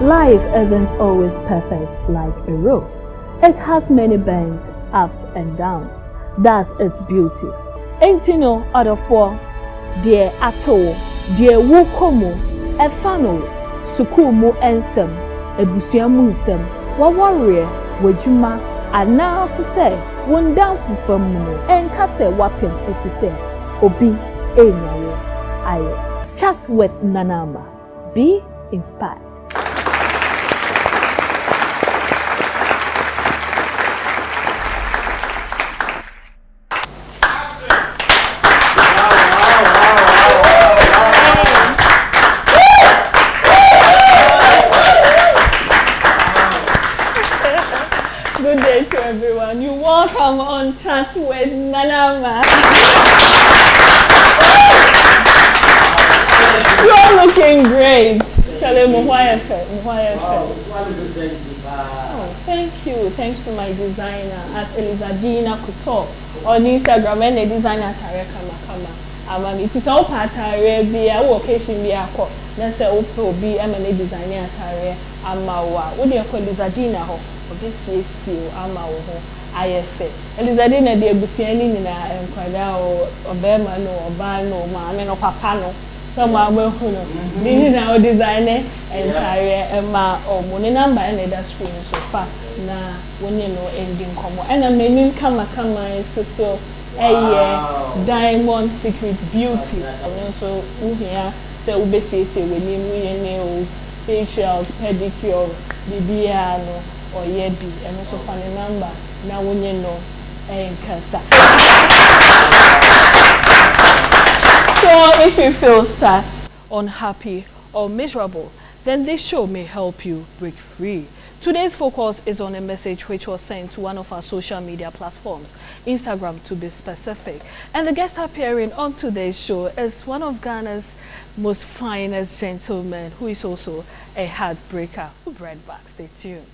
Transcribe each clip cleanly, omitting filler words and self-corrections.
Life isn't always perfect like a road. It has many bends, ups and downs. That's its beauty. Ain't no other for dear ato, dear wukomo, e fano, sukumu ensem, e busuamu nsem, wa warrior, wajuma, announce say, one down from muno, and kase wapim if you say, obi, aye. Chat with Nanama. Be inspired. Good day to everyone. You're welcome on Chat with Nanama. You're looking great. Oh, thank you. Thanks to my designer at Elizadina Kuto on Instagram and the designer Tareka Makama. It is all part of the occasion we are called. That's a be a designer Tare Amawa. What do you call Elizadina? This is Amawo. IFA. Elizadina de Busiani in a Quadao or Berman or Bano, Mamma or Papano. Some are well, meaning our designer and Tare Emma or Money number and the screen so far. Now, when you know ending come and I mean, come so a diamond secret beauty. So, here, so we say, we need nails, facials, pedicure, Bibiano, or Yebi, and also funny number. Now, when you know, and cancer. So, if you feel stuck, unhappy, or miserable, then this show may help you break free. Today's focus is on a message which was sent to one of our social media platforms, Instagram to be specific. And the guest appearing on today's show is one of Ghana's most finest gentlemen, who is also a heartbreaker. Who brought back? Stay tuned.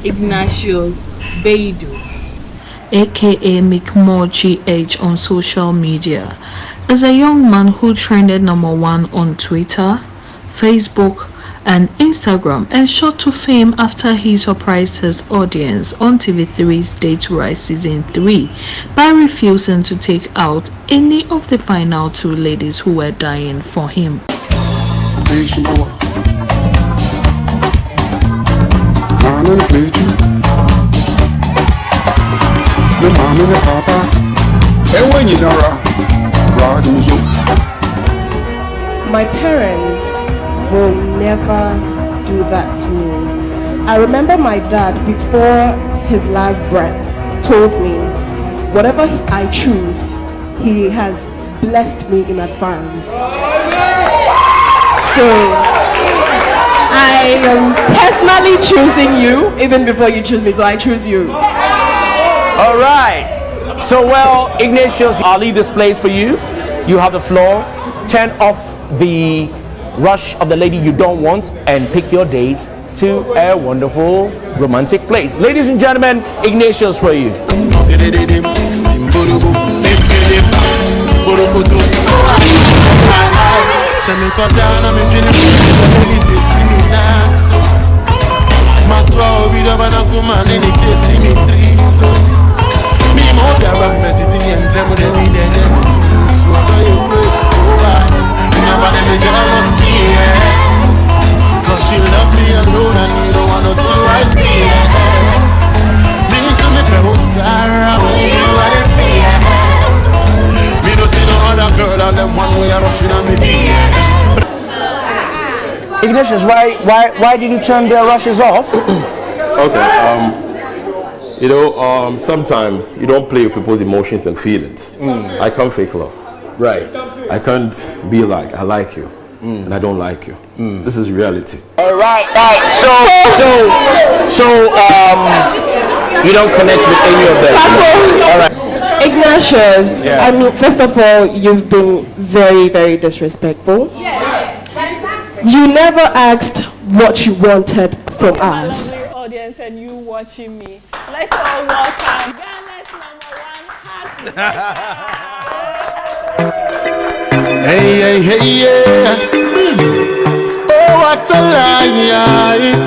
Ignatius Baidu, aka McMorgy H on social media, is a young man who trended #1 on Twitter, Facebook, and Instagram and shot to fame after he surprised his audience on TV3's Date Rise Season 3 by refusing to take out any of the final 2 ladies who were dying for him. My parents will never do that to me. I remember my dad, before his last breath, told me, whatever I choose, he has blessed me in advance. So I am personally choosing you, even before you choose me, so I choose you. All right. So, well, Ignatius, I'll leave this place for you. You have the floor. Turn off the rush of the lady you don't want and pick your date to a wonderful romantic place. Ladies and gentlemen, Ignatius for you. Cause she love me alone and you don't want to I see me to me pero Sarah you want to see me don't see no other girl and them one way I rushing on me. Ignatius, why did you turn their rushes off? Okay, sometimes you don't play with people's emotions and feelings. I can't fake love. Right. I can't be like, I like you, and I don't like you. This is reality. All right. So, you don't connect with any of them. All right. Ignatius, I mean, first of all, you've been very, very disrespectful. You never asked what you wanted from us. Audience and you watching me, let's all welcome Ghana's #1 heartbreaker. Hey, hey, hey, yeah. Oh, what a life.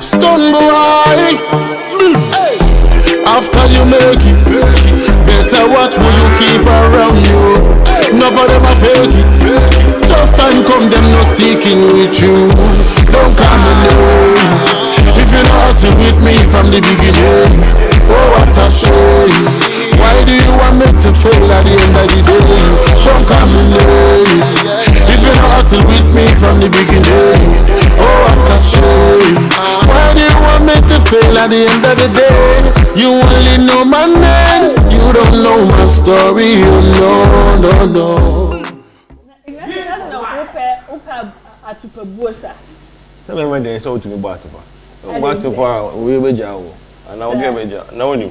Stone boy. Hey. After you make it, better watch who you keep around you. None of them a fake it. Tough time come, them no sticking with you. Don't come alone. If you don't hustle with me from the beginning, oh what a shame. Why do you want me to fail at the end of the day? Don't come alone. If you don't hustle with me from the beginning, oh what a shame. Why do you want me to fail at the end of the day? You only know my name, you don't know my story, you know, no, no. Tell me they so to me Batupa. Batupa, we be jawo. And I'll give a no one.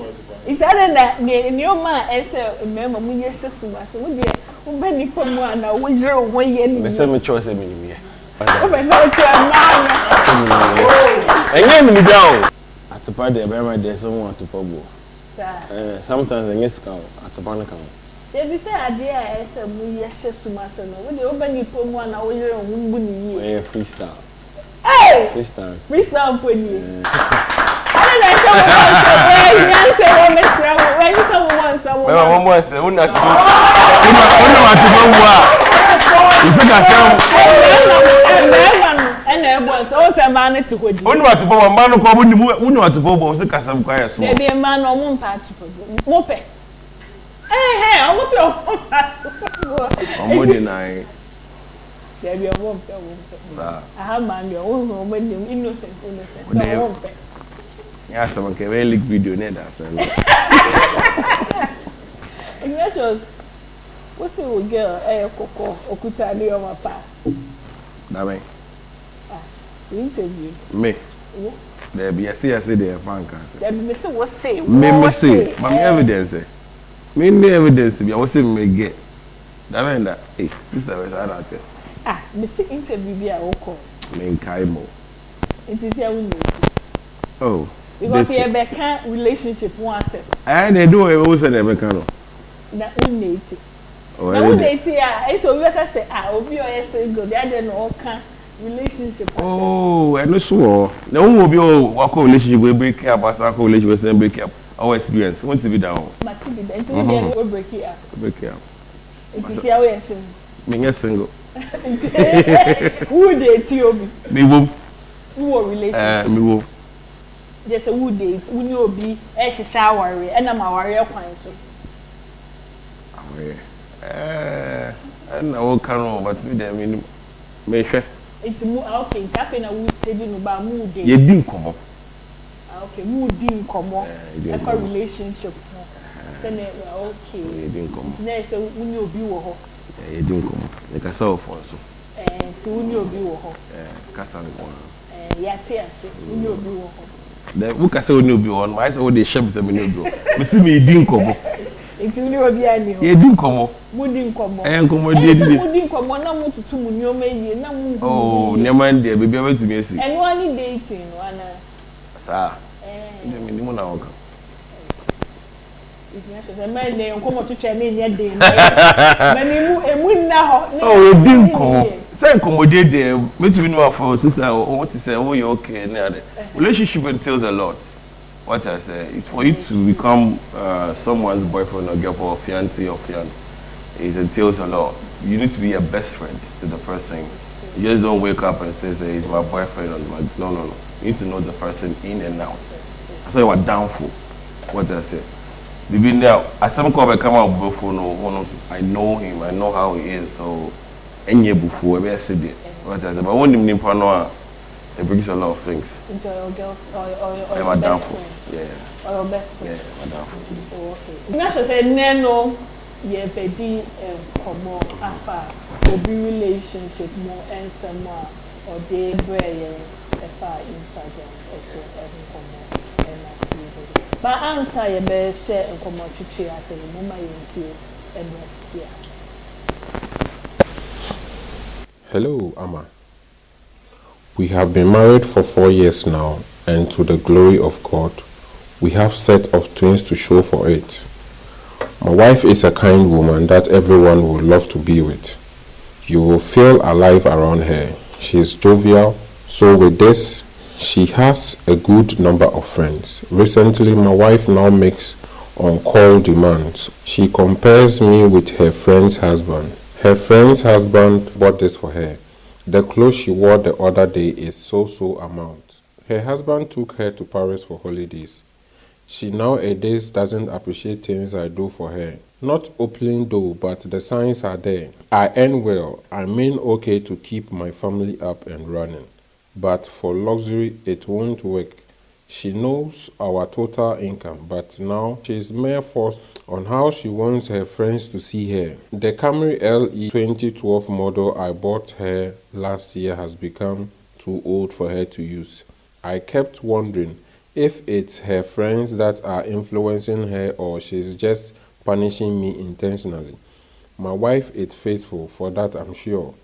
It's other than the new man as a member when you're so soon. I said, who many come one now? We 0 1 year. The same choice in me. Oh, and then me down. At the party, there's someone to Pobo. Sometimes I guess at the Banacam. They say, idea as a we are so much. When you open your poem one hour, you're freestyle. Hey! Freestyle. Freestyle for you. I don't know someone one more say, who not to and everyone's also man to hold you. Only what to go, man, who know to go, was the Casam Quiet. Maybe a man or one part to mope. Hey, I was your part. I'm more than I. There be a womp. I have man your own home when you're innocent. Yeah, someone can really video net. Ignatius, what's your girl? A coco, Okuta, near my pa. Dame. Interview. Me. There be a CSA there, Fanka. There be Mr. Was say. Me say, my evidence. Me no evidence. I was saying me get. Dame that. Hey, this is the way I Mr. Interview be a oko. Me in Kaimo. It is your window. Oh. Because you have a relationship once. And they do it also never can. That we need it. Now we need it. I so we can say obi o yes go there then all can relationship. Oh, I know sure. Now we will be work relationship we break up as our relationship we break up. Our experience want to be down. But to be then to we break it up. Break up. It is your way saying. Me single. Who date you? Me wo. Who relationship? Me wo. Just a who date, who you be a shower, and I'm a warrior coin. And I won't come but with them me sure. It's okay, it's happening a wood staging about mood. You didn't come up. Okay, mood didn't come up. Like a relationship. Send it okay. You didn't come up. It's nice when you be wo. You didn't come up. Like I saw for so. And to when you be wo. Kasa one. Yeah, tears when you be wo. The book I say will be on my so the shapes of me no. Me see me didn't come up. It's really obi ani. You didn't come up. Mu didn't come up. Come on, did mu didn't come up na mu tutu mu nyoma yi na mu. Oh, nyoma dey baby I want to me see. And one dating one. Sir. Me ni mo na oka. It's not a man dey come to try me nya dey. Na ni mu emu na ho. Oh, you didn't come up. Say accommodate there. Me to be no for sister what to say oh you okay na. Relationship entails a lot. What I say, it's for you to become someone's boyfriend or girlfriend or fiancé or fiancé. It entails a lot. You need to be a best friend to the person. You just don't wake up and say he's my boyfriend or my no. You need to know the person in and out. So you are down for what I say. Even now, as some come come out before no, I know him, I know how he is. So any before I said it. What I say, but when you know. It brings a lot of things. Into your girl or your best friend. Yeah. Or your best friend. Yeah, my downfall. Oh, okay. Ignacio said, "Neno, ye bedi komo afa obi relationship more and some more or they break afa Instagram also komo and but answer ye be share komo twitwe ase mo ma yenti emresia." Hello, Ama. We have been married for 4 years now, and to the glory of God, we have set of twins to show for it. My wife is a kind woman that everyone would love to be with. You will feel alive around her. She is jovial. So with this, she has a good number of friends. Recently, my wife now makes on-call demands. She compares me with her friend's husband. Her friend's husband bought this for her. The clothes she wore the other day is so amount. Her husband took her to Paris for holidays. She nowadays doesn't appreciate things I do for her. Not openly though, but the signs are there. I earn well. I mean okay to keep my family up and running. But for luxury, it won't work. She knows our total income, but now she's mere forced on how she wants her friends to see her. The Camry LE 2012 model I bought her last year has become too old for her to use. I kept wondering if it's her friends that are influencing her or she's just punishing me intentionally. My wife is faithful, for that I'm sure.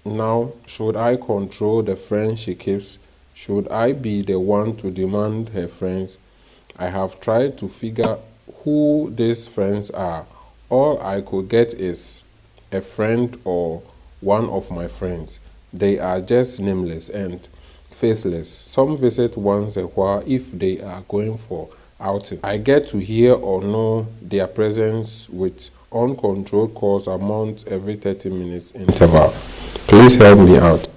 Now, should I control the friends she keeps? Should I be the one to demand her friends? I have tried to figure who these friends are. All I could get is a friend or one of my friends. They are just nameless and faceless. Some visit once a while if they are going for outing. I get to hear or know their presence with uncontrolled calls amount every 30 minutes interval. Please help me out.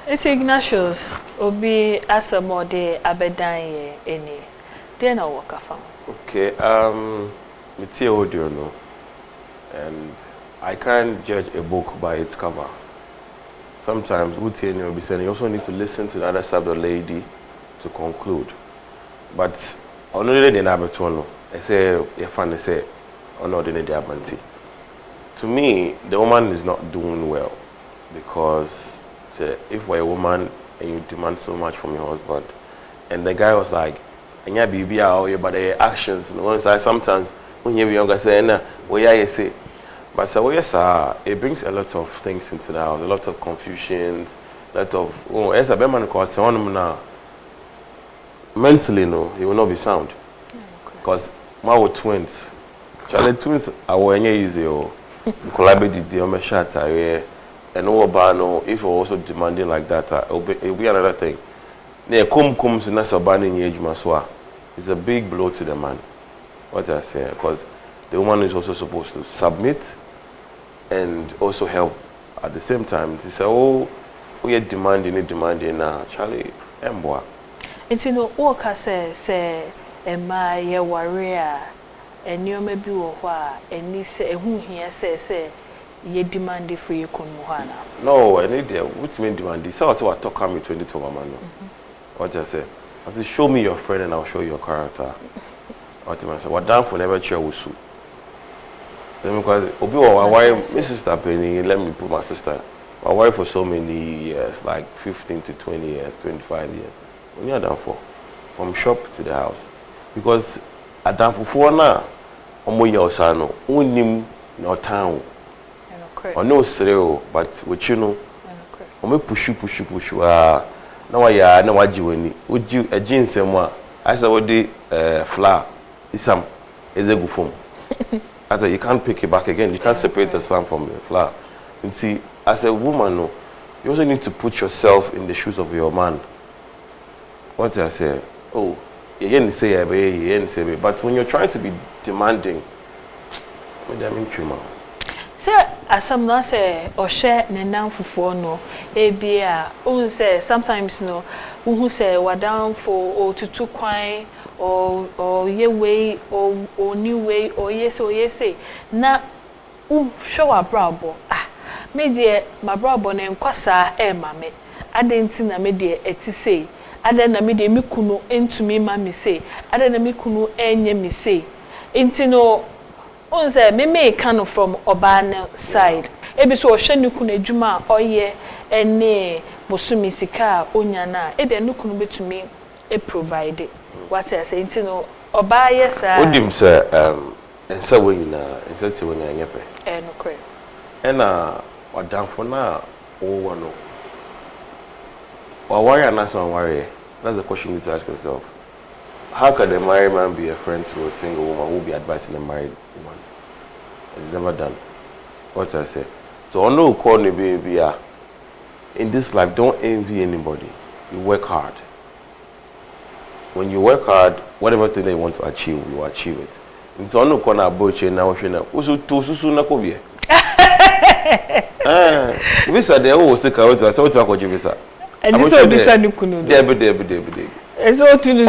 It's Ignatius. Obi asamode abedan any. Then I walk afam. Okay, it's your audio no. And I can't judge a book by its cover. Sometimes you'll be saying you also need to listen to the other side of the lady to conclude. But on the day I say your fan say on the day to me, the woman is not doing well because if we're a woman and you demand so much from your husband, and the guy was like, and yeah, baby, but the actions, sometimes when you're younger, say, nah, well, yeah, you say. But so yes, it brings a lot of things into the house, a lot of confusions, a lot of as a man called now. Mentally, no, he will not be sound. Because my twins, Charlie twins are when easy or collaborate the shot and no if you're also demanding like that, it'll be another thing. Near comes in us abandoning age maswa. It's a big blow to the man. What I say, because the woman is also supposed to submit and also help at the same time. They say, oh, we are demanding now, Charlie, emboa. It's work say my ye warrior and you may be and this who here say ye demand for you kun no, I need which mean demand. This is what I talk about 22 man. What I say? I say show me your friend and I'll show you your character. What I say? What down for never chair with soup. Because Obi my wife, my sister Penny, let me put my sister. My wife for so many years, like 15 to 20 years, 25 years. When you're down for from shop to the house. Because I down for now, omo ya osano, unim no town. Or no sreo, but with you know, omo push. Now I know what you want. Would you a jeans and what? I said what the flour is some is a good form. I said you can't pick it back again. You can't separate the sun from the flour. And see, as a woman, no, you also need to put yourself in the shoes of your man. What I say? Oh, you didn't say but when you're trying to be demanding, I mean, say asam no say o share ne nan fufuo no e bia o say sometimes no who say wadan for o tutu kwan or ye way or new way or yes na show abrabo me de my brabo na nkwasa e ma me adenti na me de eti say adan na me de me kunu entumi ma me say adan na me kunu enye me say intino Unse me kind of from Obana side. Ebi so ohwe nukunu adwuma oye ene bosumi sika onyana ebi nukunu betumi e provide what I say ntino oba yesa odim se ensa wonyina ensa ti wonya nyepe no kre ena odamfo na wo no Or why are not so worry? That's the question you need to ask yourself. How can a married man be a friend to a single woman who will be advising a married woman? It's never done. What I say. So I know call me baby. In this life, don't envy anybody. You work hard. When you work hard, whatever thing that you want to achieve, you achieve it. And so I know call about you now. Usu tu susu na kobi. Visa de o se ka o to say o to akoje visa. And this will be sanu kunu. Debe. It's all to no,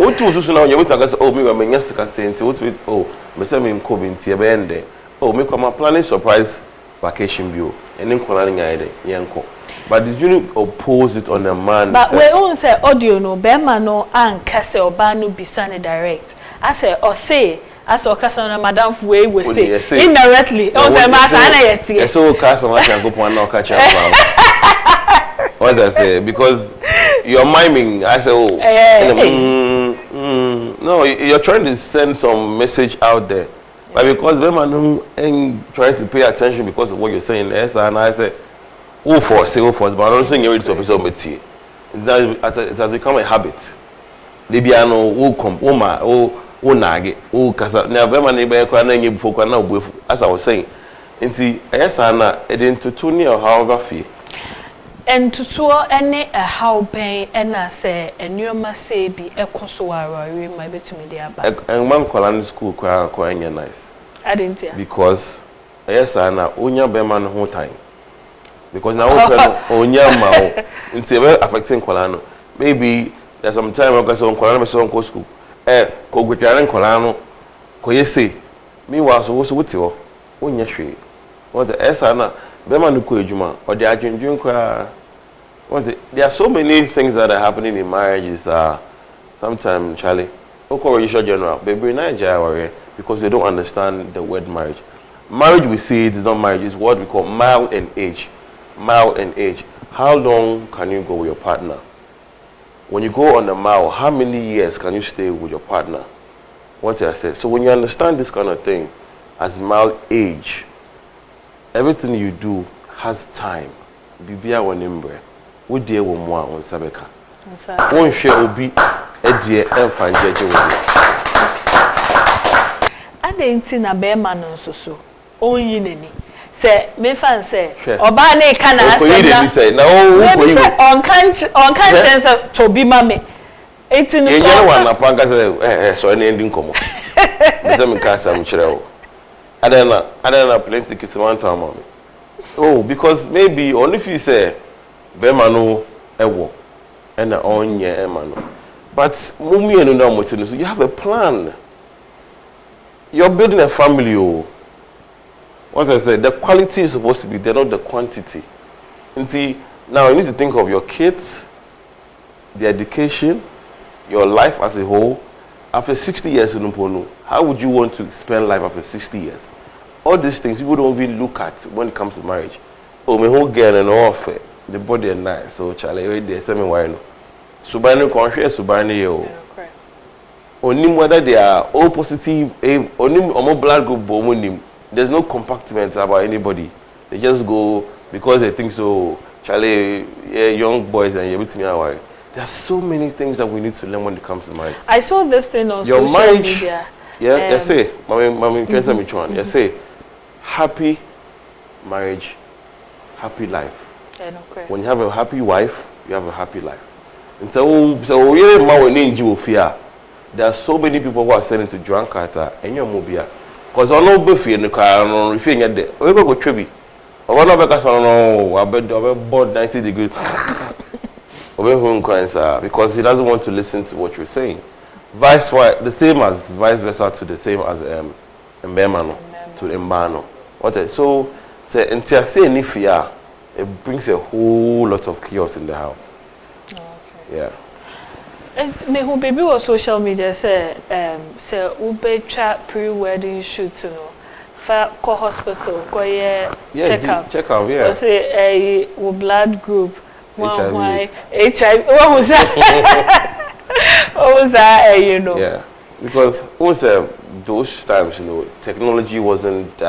o tu susu na o you to say oh me go menya sika senti o to oh me say me nko bi ntie be ende. Oh me come planning surprise vacation bio. Eni nkola nya ide yenko. But did you oppose it on a man? But we won't say audio no, Bema no, and Casse or Banu Bisani direct. I say, or say, as or Cassana Madame Way we say indirectly. Oh, say, Massana yet. So, Cassama can go on no catch up. What I say? Because you're miming. I say, oh, no, you're trying to send some message out there. But because Bema no ain't trying to pay attention because of what you're saying, yes, and I say, oh, force, but I don't think you're ready to episode with it has become a habit. Libiano, oh, come, oh, my, oh, nage, oh, Casa, never man, before now, as I was saying. And see, yes, Anna, it into 2 years, however, fee. And to tour any a how pay, and I say, and you must say, be a consular, you might be to me there. And one colony school, quite nice. I didn't hear. Because, yes, Anna, Unya Beman whole time. Because now Onyama it's affecting Colano. Maybe there's some time I got on Colano so school. Ko Gutiaran Colano, Koyese. Meanwhile, so what's with you? Unya Shui. What's the Esana, Bemanuku Juma, or the Argentine? What's it? There are so many things that are happening in marriages. Sometimes, Charlie, Okorisha General, baby Nigeria, because they don't understand the word marriage. Marriage, we say it is not marriage, it's what we call mile and age. Mile and age. How long can you go with your partner? When you go on a mile, how many years can you stay with your partner? What I said. So when you understand this kind of thing, as mile age, everything you do has time. Bibia wanimbre. We deal with more on Sabeka. One share will be a dear and find judge with you. I didn't see a bear man so. Oh, you say, me fan say, Obane can say, no, on conscience to be mammy. 18 years one, a panga say, so an ending come. Some cast some chill. I don't know, plenty kids one time, mommy. Oh, because maybe only if you say, Bemano, Ewo, and a on ye, Emano. But Mummy and no so you have a plan. You're building a family, oh. What I said, the quality is supposed to be there, not the quantity. And see, now you need to think of your kids, the education, your life as a whole. After 60 years in Umpono, how would you want to spend life after 60 years? All these things people don't even look at when it comes to marriage. Oh, my whole girl and off the body and nice. So Charlie, they say me why no. Subani conscious, Subani yo. Only whether they are all positive, only more blood group bomonim. There's no compartment about anybody. They just go because they think so. Charlie, yeah, young boys and you're with me. There are so many things that we need to learn when it comes to marriage. I saw this thing on your social marriage, media. Yeah, you say, mommy, you say, happy marriage, happy life. When you have a happy wife, you have a happy life. And so there are so many people who are selling to drunkard and your mobile. Because I know Buffy in the car and on refilling at the we go Trebi. I want to make us no, I bet board 90 degrees. Because he doesn't want to listen to what you're saying. The same as vice versa to the same as Mbemano to Mbano. So say until say Nifia, it brings a whole lot of chaos in the house. Oh, okay. Yeah. Me who baby on social media say ube chat pre-wedding shoot call hospital check out yeah say blood group HIV what was that what was that you know yeah because also those times technology wasn't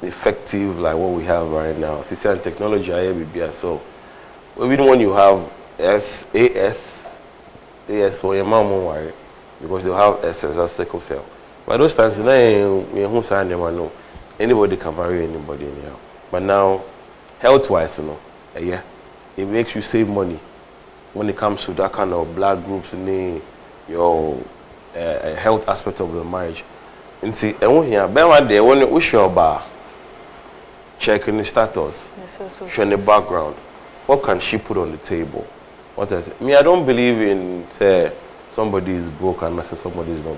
effective like what we have right now. See, technology so even when you have AS for your mom won't worry because they'll have SS as sickle cell. But those times, who sign them, I know anybody can marry anybody anyhow. But now, health-wise, yeah, it makes you save money when it comes to that kind of blood groups and your health aspect of the marriage. And see, I want here, but one day when you wish your bar, checking the status, showing the background, what can she put on the table? What I say? Me, I don't believe in somebody is broke and somebody is not.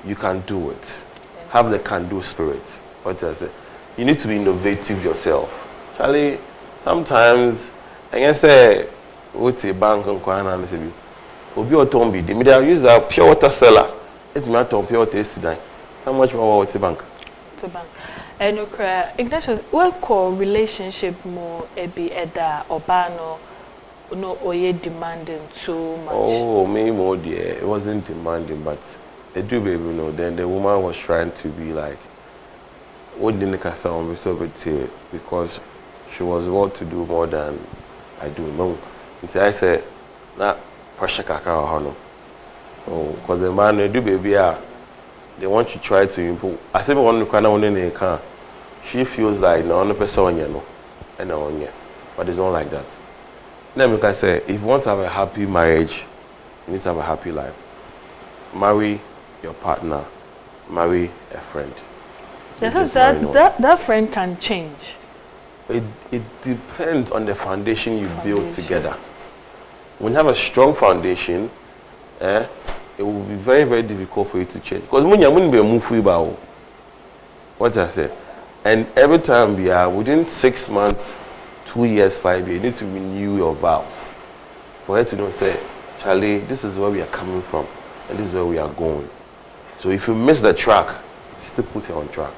You can do it. Yeah. Have the can-do spirit. What I say? You need to be innovative yourself. Charlie, sometimes I can say, what's a bank and Kwana and Obi Otombi, they use a pure water seller. It's my top pure water today. How much more water bank? To bank. And Ignatius, what core relationship more be eda obano no oye demanding too much? Oh, me more dear. It wasn't demanding, but they do baby then the woman was trying to be like what didn't on because she was about to do more than I do. No. Until I said nah pressure kakao hono. Oh, because the man they do baby they want to try to improve. I said one in car. She feels like no one person and but it's not like that. Then like I say, if you want to have a happy marriage, you need to have a happy life. Marry your partner, marry a friend. Yes, that friend can change. It depends on the foundation you build together. When you have a strong foundation, it will be very, very difficult for you to change. Because when you be a move about what I say, and every time we are within 6 months, 2 years, 5 years, you need to renew your vows. For her to say, Charlie, this is where we are coming from, and this is where we are going. So if you miss the track, still put it on track.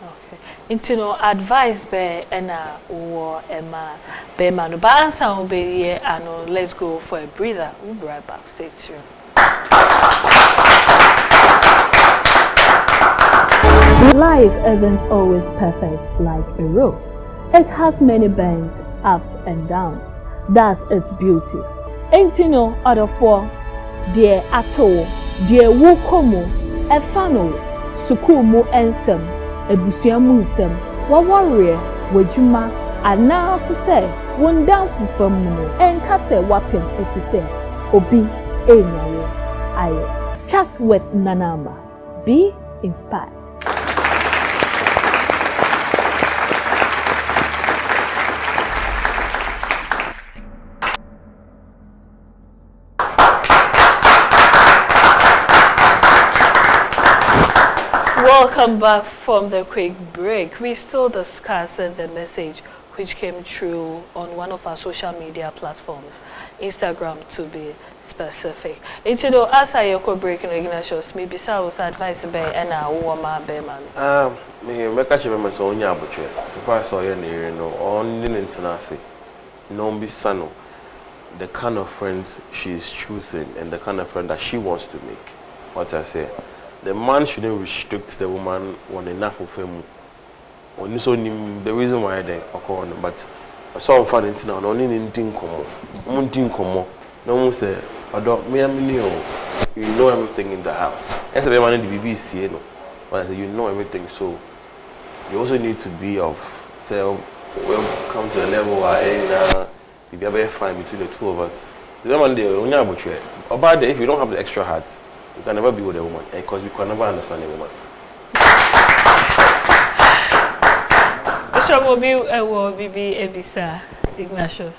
Okay. Into advice be ena or Emma be manu balance and be here and let's go for a breather. We'll be right back. Stay tuned. Life isn't always perfect like a road. It has many bends, ups and downs. That's its beauty. Ain't you know other for dear ato, dear wukomo, a fano, sukumu ensem, a busiamu nsem, wa warrior, wajuma, and now so say, one down for muno, and kase wapim if you say, obi, enyawo, aye. Chat with Nanama. Be inspired. Welcome back from the quick break. We still discussing the message which came through on one of our social media platforms, Instagram to be specific. It's as I go breaking Ignatius, maybe so was advice by and a woman beman. Me make a chime so onya abotwe. So I saw you near no on the international. No be sano. The kind of friends she is choosing and the kind of friend that she wants to make. What I say. The man shouldn't restrict the woman on enough of him. Only so the reason why they occur, but I saw fun into now only in Dinkomo. Dinkomo. No one say, I don't me you know everything in the house. As a man in the BBC, but I say you know everything, so you also need to be of say we'll come to the level where you be very fine between the two of us. The man there only about if you don't have the extra heart. You can never be with a woman because you can never understand a woman. Bishop will be Ebisa Ignatius.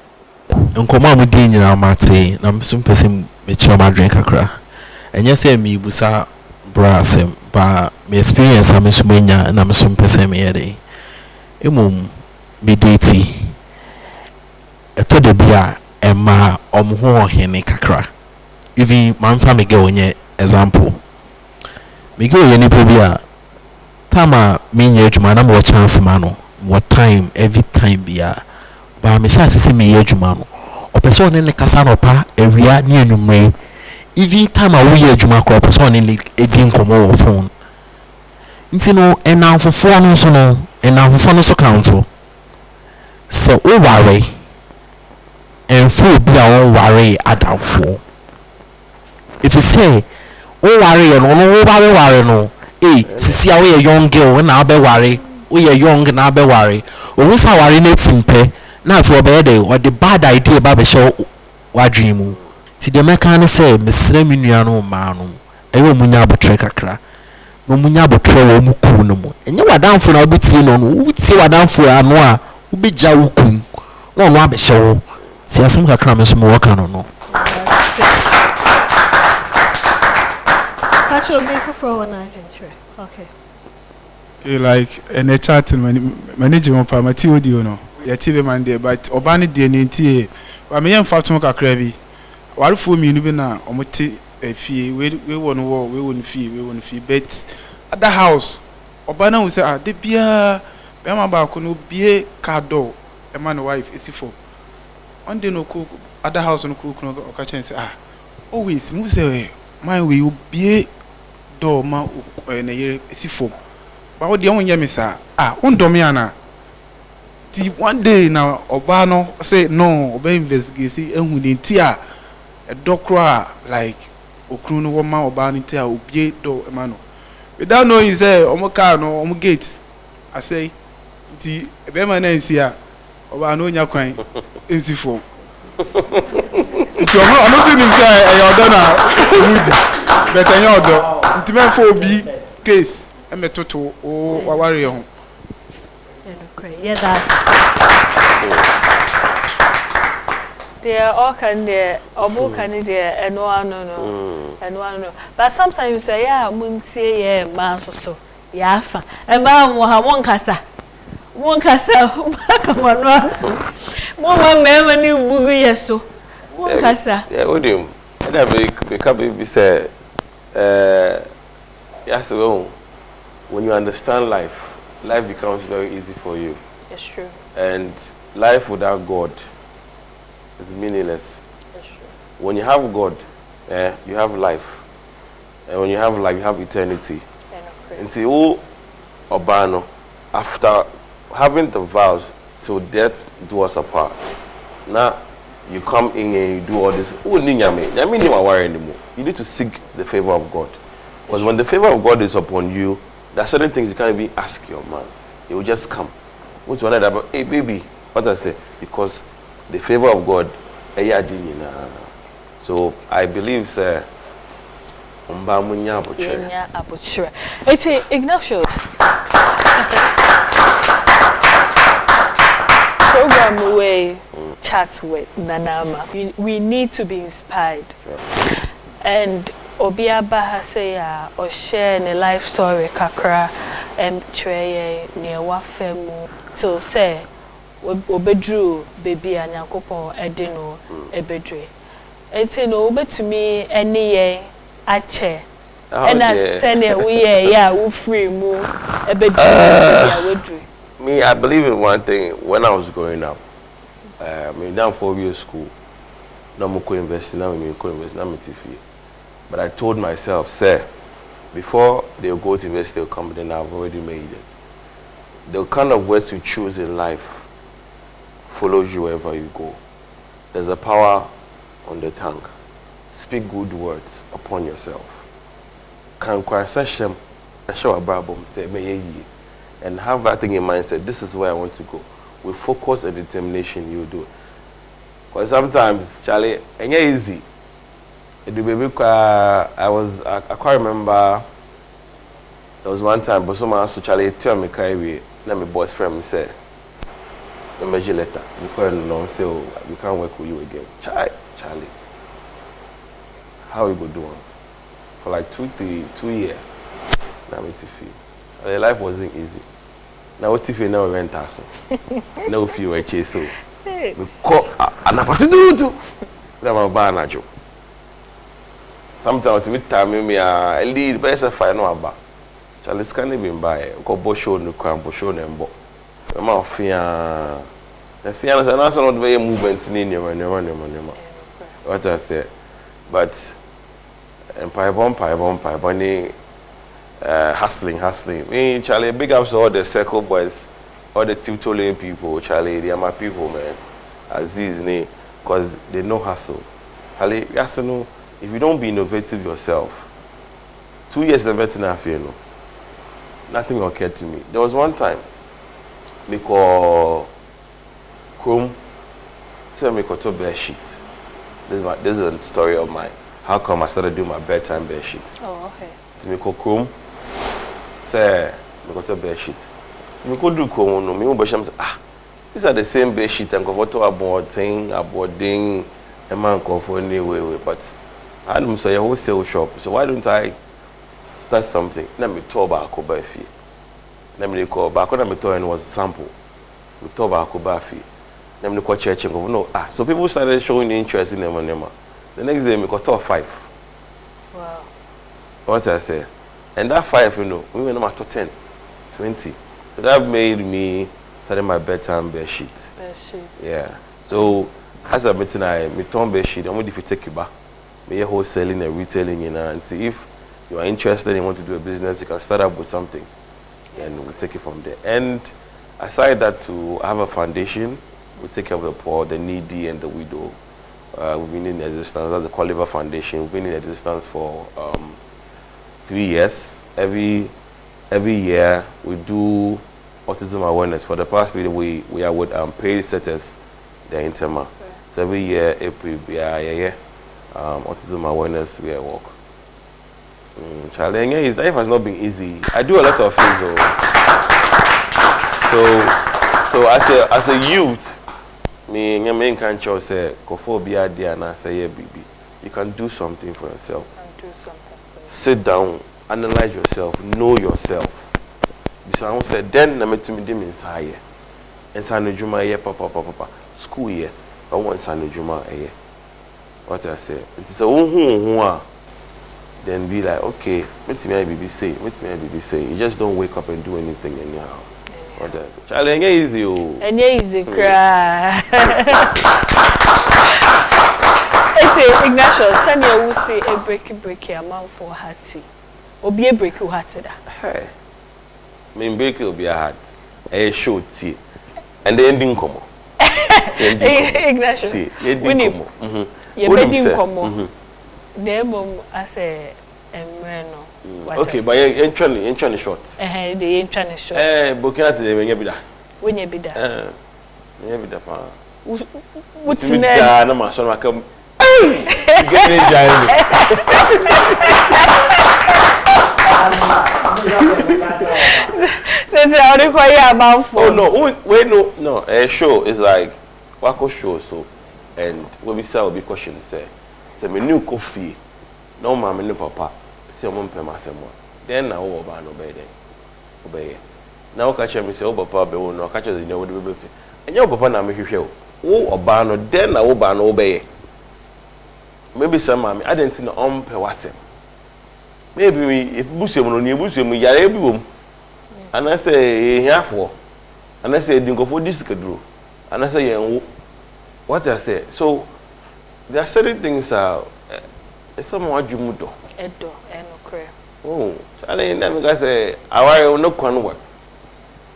Nkoma mu di nyina mate na msum person me chama drink akra. Enye say me busa bra asem ba me experience am sumenya na msum person me yede. Emum me date. Eto de bia ema omho ohene kakra. Even man fa me ge onye example. Me go yeni probia tama me nye adwuma na mo chance ma no what time every time bia ba me sha sese me ye adwuma no opeso ne kasa no pa ewia ne enumre even time a wo ye adwuma ko opeso ne edi nkomo wo phone nti no enanfofo no so no enanfofo no so count so se o ware ɛmfo bi a ɔnware adamfo if you say ɔnware no ɔno ɔbɛware no sisi a woyɛ young girl na abɛware woyɛ young na abɛware ohun sa ware na timpɛ na afɔ ɔbɛyɛ de ɔde bad idea ba bɛhyɛ wadwene mu ti de mɛka ne sɛ mesrɛ me nua no maa no ɛyɛ ɔmunya abotrɛ kakra na ɔmunya abotrɛ wɔ mu kuu no mu ɛnyɛ wadamfo na wobɛtie no no wotie wadamfo ano a wobɛgya wo kum na ɔno abɛhyɛ wo si asɛm kakra me so mo wɔka no no okay, like in a chat managing pa mati audio no ya TV man there but oba ne de ne ntie wa me yemfa to kakra bi warefo mienu bi na omote afie we won wo we won fie bet at the house oba na wo say de bia be ma ba ko no bie car door e ma no wife esi for one day no ko at the house no ko no ka chen say always mu say my we bie door ma na yere esi for ba wo de won ye me sa won do me ana ti one day na oba no say no oba investigate ehun de ti a dokra like okunu no wo ma oba no ti a obie do e ma no without knowing say omo car no omo gate I say ti e be ma na nsi a oba no nya kwan ensi fo ti omo si nim say e yodo na muja but en yodo nti men fo obi case emetoto o waware ho yeah that's there all can there obo can there eno ano no but sometimes you say yeah muntie yeah man so yeah fa e ba mo ha won kasa come on mo ma ni bugu yeso won kasa yeah odim e da be say yes when you understand life becomes very easy for you. It's true. And life without God is meaningless. It's true. When you have God, you have life. And when you have life, you have eternity. And see, Obano, after having the vows till death do us apart, now you come in and you do all this. You need to seek the favor of God. Because when the favor of God is upon you, there are certain things you can't even ask your man. He will just come. What's one about? Hey baby, what I say? Because the favor of God, so I believe sir. It's Ignatius. Program way chat with Nanama. We need to be inspired. And Obiaba has say or share a life story kakra trey near wafemu till say obedru baby and yankopon edino ebedre. Eti no obetumi any ye ache. And I send we we free mu ebedru ya wedru. Me, I believe in one thing. When I was growing up, down 4 years school, no more co-investing, now me co-investing, now me TV. But I told myself, sir, before they'll go to university, they'll come, then I've already made it. The kind of words you choose in life follows you wherever you go. There's a power on the tongue. Speak good words upon yourself. Can session, show a Bible, say, and have that thing in mind, say, this is where I want to go. With focus and determination, you do it. Because sometimes, Charlie, and yeah, easy. I can't remember. There was one time, but someone asked Charlie, tell me, Kyrie, let me boss friend said, let me letter. Before you say, oh, we can't work with you again. Charlie, how you go do it? For like 2 years. Now me feel. Life wasn't easy. Now what if you now rent us? Now if you were chase so. We call and what to do? Now I'm buying a job. Sometimes we time me a lead best if I know about. Charles can't even buy. Go bosho no can bosho no embo. I'm off fear. The fear is not very movement in your what I say. But pie bomb, hustling. Me, Charlie, big ups to all the circle boys, all the tiptoeing people. Charlie, they are my people, man. Aziz, because they know hustle. Hali, no, if you don't be innovative yourself, 2 years never to nothing occurred to me. There was one time, me call Chrome, say me call to bear sheet. This is a story of mine. How come I started doing my bedtime bear sheet? Oh, okay. To me call Chrome, say me call to bear sheet. To me call do Chrome no me say these are the same bear sheet and comfortable aboarding a man comfort anyway. But I don't say a wholesale shop. So why don't I start something? Let me talk about Koba fee. Let me call back when I told and was a sample. We talk about Koba fee. Let me call church and go no. So people started showing interest in them. The next day we got top 5. Wow. What I say? And that 5, we went up to 10, 20. So that made me started my bedtime bear sheet. Bear sheet. Yeah. So as a meeting, I turn bear sheet. I'm going to take you back. Me wholesaling and retailing, and see if you are interested and want to do a business, you can start up with something, and we'll take it from there. And aside that, to have a foundation, we take care of the poor, the needy, and the widow. We've been in existence. That's the Qualiver Foundation. We've been in existence for 3 years. Every year we do autism awareness. For the past 3 years, we are with paid setters, they're in Tema. Okay. So every year, April, autism awareness we work. Charlie, his life has not been easy. I do a lot of things. So as a youth, me can't just say kophobia there and I say yeah, baby. You can do something for yourself. Sit down, analyze yourself, know yourself. Because I said then I met to me them inside. Inside Juma here, papa. School here. I want inside Juma here. What I say? It is a then be like, okay, let me be say. You just don't wake up and do anything anyhow. What I say? Charlie, it's easy. And easy, cry. It's Ignatius. Send you will say a break amount for Hattie. Or be a break who had that. Hey, break will be a hat. A show tea. And the ending come. Ignatius. You're bedding come. Them as a no. Okay, but you're trying short. The trying short. Bokinas when you be that. When you be that. You be that. What's in there? No man, so I come. Get it, Jeremy. Since I require about for. Oh no, wait, no. A show is like Wako show, so and when we say will be question say me new coffee. No mama, no papa. Say mom pay myself. Then now oba no obey. Now catch me say papa be no catch the no be. And your papa na me hwehwe o oba no then na oba no obey. Maybe some mama I didn't know on pay wasem. Maybe if busem no ni busem yare bi wom. And I say here for. And I say dingo for this kedro. And I say what I say. So there are certain things someone jumudo. Edo, enokre. Oh, and then I say, I will not come work.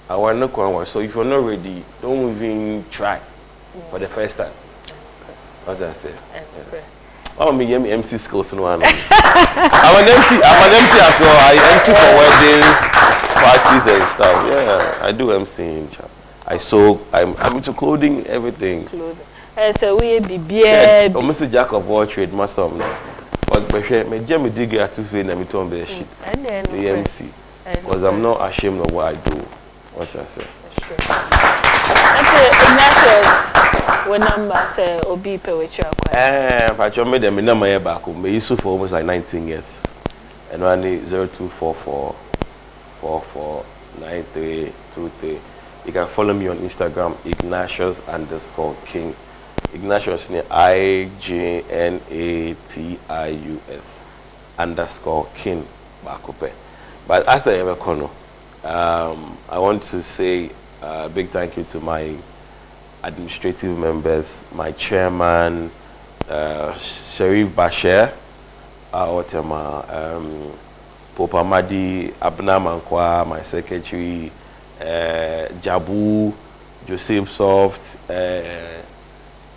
I will not come work. So if you're not ready, don't even try for the first time. What I say. Oh, me MC skills no one. I'm an MC as well. I MC for weddings, parties and stuff. Yeah, I do MC. I sew. I'm into clothing, everything. Clothing. So we be beard. I'm Mr. Jack of all trade, master of none. But me Jamie Digger at 2 feet and me turn the shit. The MC. Because I'm not ashamed of what I do. What I say. Ignatius, what number say Obi pay with you? If I made them in number back, me used to for almost like 19 years. And only 0244 449323. You can follow me on Instagram, Ignatius_King. Ignatius ni IGNATIUS_King Bakope. But as I ever kono, I want to say a big thank you to my administrative members, my chairman, Sharif Bashir, Popa Madi Abna Mankwa, my secretary, Jabu, Joseph Soft,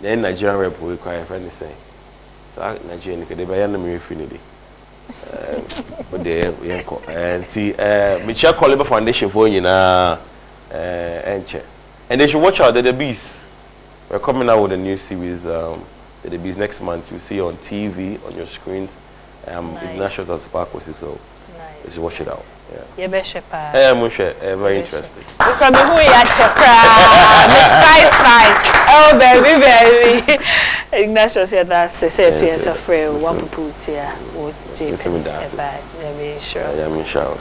then Nigerian rep we require friend say so Nigerian ke dey buy na me refinity but there we enko and me check Caliber Foundation for nyina enche and they should watch out the bees. We're coming out with a new series the bees next month. You see on TV on your screens Ignatius as Sparkles, so you should watch it out. Yeah, very interesting. Oh, baby. Ignatius, that's said to us, afraid one people here. I'm sure.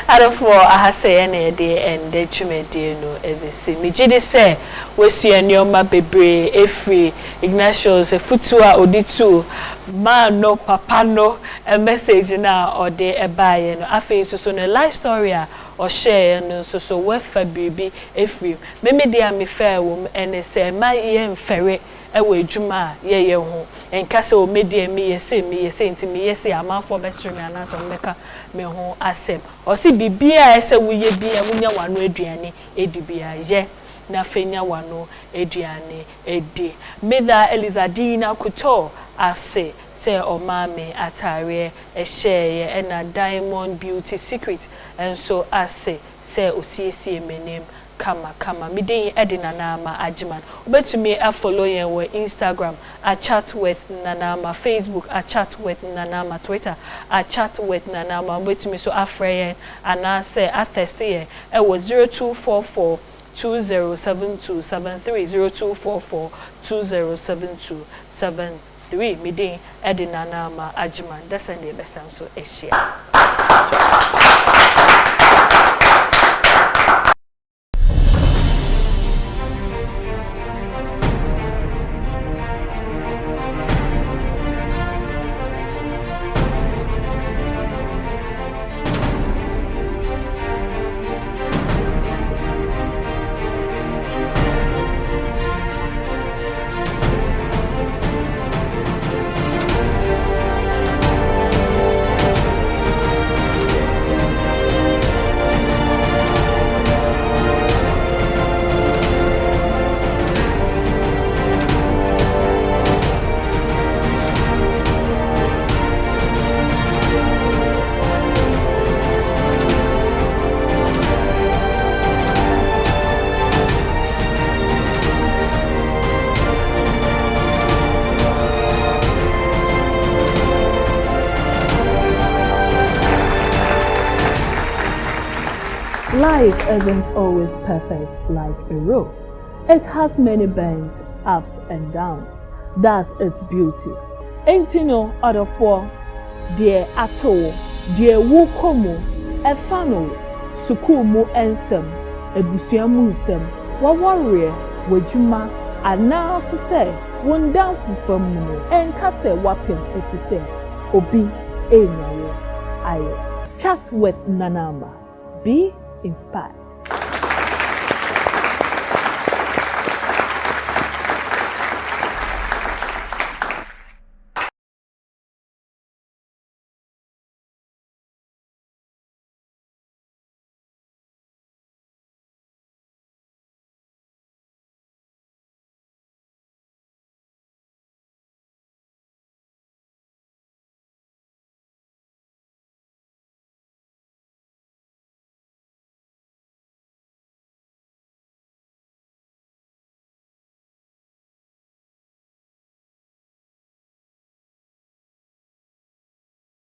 Out of four, I have say any day and they chume day no every see. Me jidi say we see any oma baby every Ignatius a futua oditu man no papa no a message now or day a buy no. I feel so no life story or share no so worth for baby every. Maybe they are me fair woman and they say my ear ferry. Ewe juma ye ho enkase o media me yese nti me yese amanfo besere me anaso meka me ho asem o si bibia ese wo ye bia wonya wano aduane edi bia ye na fenya wano aduane edi Meda Elizadina Kuto ase se o mame atare e share na Diamond Beauty Secret and so ase se osiesie menem kama midin edina nama Ajiman obetumi follow yen we Instagram chat with Nanama, Facebook chat with Nanama, Twitter chat with Nanama obetumi so afre and I say atheste yen e was 0244 207273 0244 207273 midin edina nama Ajiman that's and the best so Asia. Life isn't always perfect like a road. It has many bends, ups and downs. That's its beauty. Ain't no other for dear ato, dear wukomo, a funnel, sukumu ensem, a busiamu ensem, wa warrior, wajuma, and now to say, one down from me, and case wapim if you say, obi, I chat with Nanama. Be inspired.